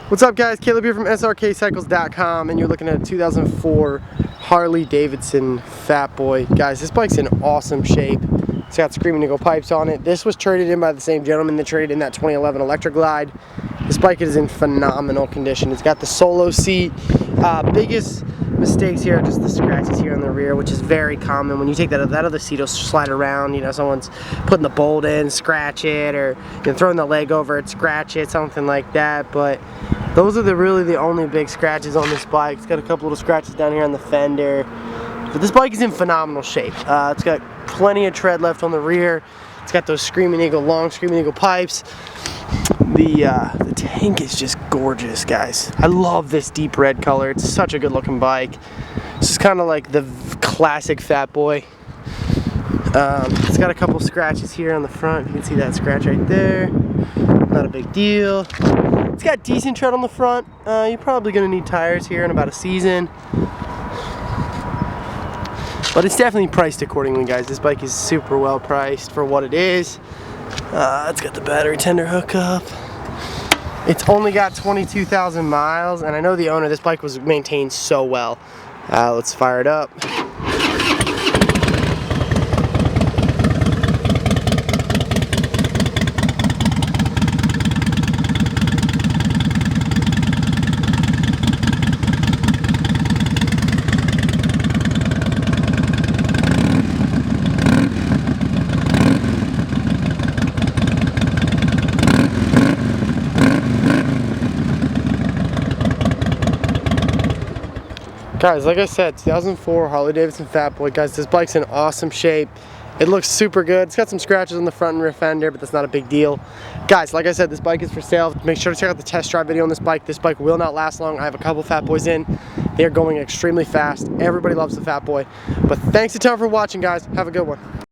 What's up guys, Caleb here from Srkcycles.com, and you're looking at a 2004 Harley-Davidson Fat Boy. Guys, this bike's in awesome shape. It's got Screaming Eagle pipes on it. This was traded in by the same gentleman that traded in that 2011 Electric Glide. This bike is in phenomenal condition. It's got the solo seat. Biggest mistakes here are just the scratches here on the rear, which is very common. When you take that other seat, will slide around. You know, someone's putting the bolt in, scratch it, or throwing the leg over it, scratch it, something like that. But those are really the only big scratches on this bike. It's got a couple little scratches down here on the fender. But this bike is in phenomenal shape. It's got plenty of tread left on the rear. It's got those long Screaming Eagle pipes. The tank is just gorgeous, guys. I love this deep red color. It's such a good looking bike. This is kind of like the classic Fat Boy. It's got a couple scratches here on the front. You can see that scratch right there. Not a big deal. It's got decent tread on the front. You're probably going to need tires here in about a season. But it's definitely priced accordingly, guys. This bike is super well priced for what it is. It's got the battery tender hookup. It's only got 22,000 miles, and I know the owner of this bike was maintained so well. Let's fire it up. Guys, like I said, 2004 Harley-Davidson Fat Boy. Guys, this bike's in awesome shape. It looks super good. It's got some scratches on the front and rear fender, but that's not a big deal. Guys, like I said, this bike is for sale. Make sure to check out the test drive video on this bike. This bike will not last long. I have a couple Fat Boys in. They are going extremely fast. Everybody loves the Fat Boy. But thanks a ton for watching, guys. Have a good one.